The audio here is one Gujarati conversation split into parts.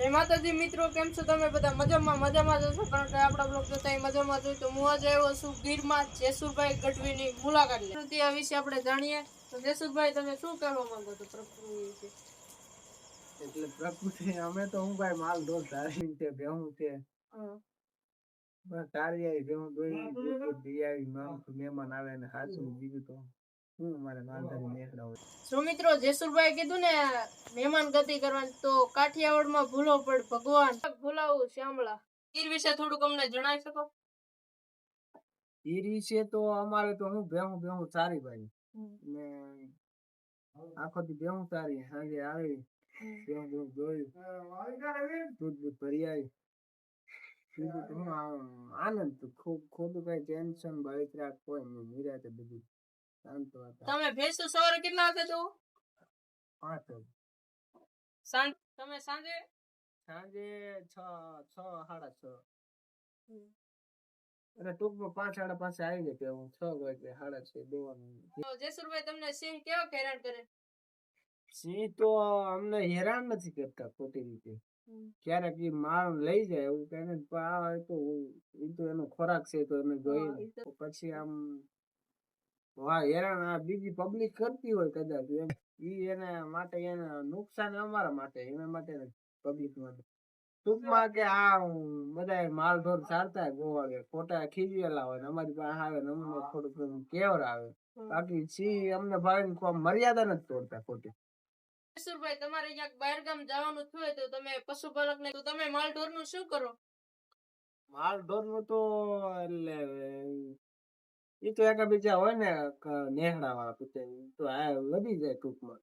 જય માતાજી મિત્રો, કેમ છો તમે બધા? મજામાં જશો, કારણ કે આપણા બ્લોગ જોતા મજામાં જોઈ. તો હું આજે આવ્યો છું ગીરમાં જેસુરભાઈ ગઢવીની મુલાકાત લઈ. તે વિશે આપણે જાણીએ. તો જેસુરભાઈ, તમે શું કહેવા માંગો છો પ્રકૃતિ વિશે? એટલે પ્રકૃતિ અમે તો હું ભાઈ માલ ઢોર ધારી છે, ભેહું છે, બસ તારી આવી ભેહું દોઈ મહેમાન આવે ને સાચું બીજું તો શું અમારે માલધારી નેકડા હોય. શું મિત્રો, જેસુરભાઈ કીધું ને મહેમાન ગતિ કરવાની, તો કાઠિયાવાડમાં ભૂલો પડ ભગવાન ભૂલાવું શ્યામળા ગીર વિશે થોડુંક અમને જણાવી શકો? ગીર વિશે તો અમારે તો હું ભેહું સારી ભાઈ ને આખો દી ભેહું સારી, સાંજે આવી ભેહું દોઈ દૂધ ભરી આવી. બીજું તો હું આનંદ ખોટું કઈ ટેન્શન બળતરા કોઈ નહીં, નિરાતે બધું શાંત વાતાવરણ. તમે ભેંસો સવારે કેટલા વાગે દો? 5 તમે સાંજે? સાંજે 6 6:30. અને ટૂંકમાં 5 5:30 આવી જાય. હું 6 વાગે 6:30 દેવાનું. જેસુરભાઈ, તમને સિંહ કેવા હેરાન કરે? સિંહ તો અમને હેરાન નથી કરતા ખોટી રીતે. ક્યારેક ઈ માલ લઈ જાય એવું કઈને તો એનો ખોરાક છે તો એને જોઈએ પછી આમ હેરાન આ બીજી પબ્લિક કરતી હોય કદાચ એમ, ઈ એના માટે એને નુકસાન અમારા માટે, એના માટે પબ્લિક માટે. ટૂંકમાં કે આ બધા માલ ઢોર ચાલતા ગોવાળે ખોટા ખીજવેલા હોય ને અમારી પાસે આવે ને અમને થોડુંક કેવર આવે. બાકી સિંહ અમને ભાઈ મર્યાદા નથી તોડતા ખોટી. જેસુરભાઈ, તમારે ક્યાંક બહાર ગામ જવાનું થયું તો તમે પશુપાલક ને, તો તમે માલ ઢોર નું શું કરો? માલ ઢોર નું તો એટલે એ તો એકબીજા હોય ને નેહડા વાળા પૂછે તો વધી જાય ટૂંકમાં.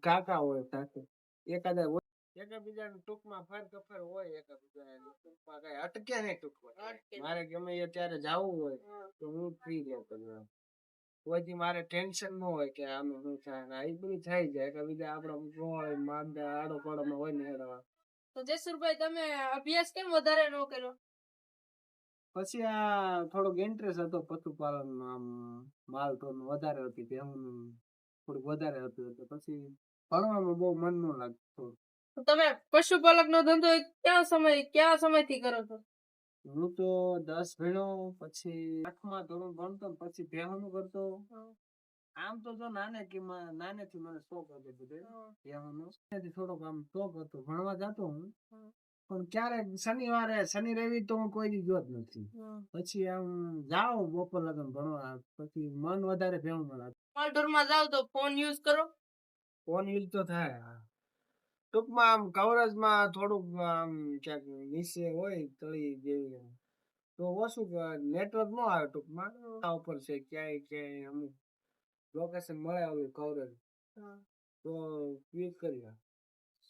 કાકા હોય સાથે એકાદા એકબીજા ટૂંકમાં ફર કફર હોય એકબીજા ટૂંકમાં કઈ અટકે નહીં ટૂંકમાં. મારે ગમે એ ત્યારે જવું હોય તો હું ફ્રી રહું. કોઈથી મારે ટેન્શન ન હોય કે આનું શું થાય, એ બધું થઈ જાય એકબીજા આપડા માંદા આડો પાડોમાં હોય ને હેડવા. તો જેસુરભાઈ, તમે અભ્યાસ કેમ વધારે ન કર્યો? પછી આ થોડોક ઇન્ટરેસ્ટ હતો પશુપાલનમાં, આમ માલ ઢોર વધારે હતી ભેહું થોડુંક વધારે હતું એટલે પછી ભણવામાં બહુ મન ન લાગતું. તમે પશુપાલક નો ધંધો ક્યાં સમયથી કરો છો? હું તો 10 ભણ્યો, પછી 8મા ધોરણ ભણતો, પછી ભેહું નું કરતો. આમ તો જો નાનેથી મને શોખ હતો બધે ભેહુંનો, થોડોક આમ શોખ હતો, ભણવા જતો હું. પણ ક્યારેક શનિ રવિ તો હું કોઈ દી જોત નથી. પછી આમ જાઓ બપોર લગન ભણવા, પછી મન વધારે ભેહું માં લાગે. માલ ઢોર માં જાવ તો ફોન યુઝ કરો? ફોન યુઝ તો થાય. ટૂંકમાં આમ કવરેજમાં થોડુંક આમ ક્યાંક નીચે હોય તળી જેવી તો ઓછું નેટવર્ક ન આવે ટૂંકમાં. ઉપર છે ક્યાંય અમુક લોકેશન મળે આવી કવરેજ તો યુઝ કરી.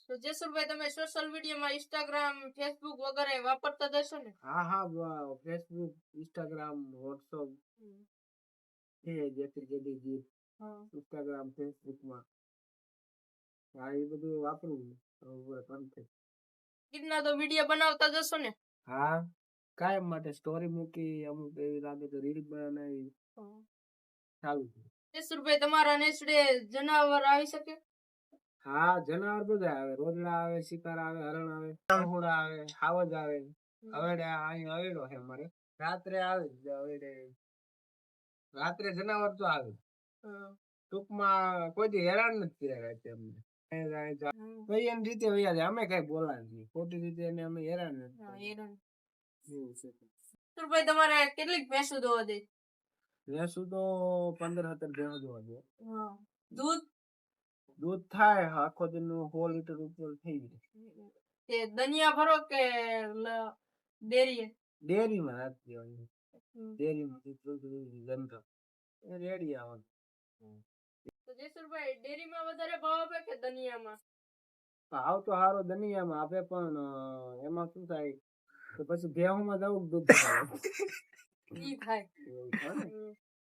તો જેસુરભાઈ, તમે સોશિયલ મીડિયામાં ઇન્સ્ટાગ્રામ, ફેસબુક વગેરે વાપરતા જશો ને? હા, ફેસબુક, ઇન્સ્ટાગ્રામ, વોટ્સઅપ ઇન્સ્ટાગ્રામ, ફેસબુકમાં એ બધું વાપરું. ગીરના તો વિડીયો બનાવતા જશો ને? હા, કાયમ માટે સ્ટોરી મૂકી, અમુક એવી લાગે તો રીલ બનાવી ચાલુ. જેસુરભાઈ, તમારા નેસડે જનાવર આવી શકે? હા, જનાવર બધા આવે, રોજડા આવે, શિકાર આવે, હરણ આવે, તણખુડા આવે, હાવજ આવે. હવેડે અહીં હવેડો છે અમારે, રાત્રે આવે રાત્રે જનાવર તો આવે. ટૂંકમાં કોઈ દી હેરાન નથી કર્યા અમને. એમ રીતે અમે કઈ બોલા નથી ખોટી રીતે એને અમે હેરાન નથી. જેસુરભાઈ, તમારે કેટલીક ભેંસો દોવા દે? ભેંસું તો 15 17 ભેંસો દોવા દે. દૂધ થાય આખો દિન 100 લીટર ઉપર થઈ જાય. દનિયા ભરો કે ડેરીમાં રાખી દેવાની. ડેરીમાં રેડી આવવાનું. તો જેસુરભાઈ, ડેરીમાં વધારે ભાવ આપે કે દનિયામાં? ભાવ તો સારો દનિયામાં આપે, પણ એમાં શું થાય કે પછી ભેહુંમાં જવું દૂધ થાય.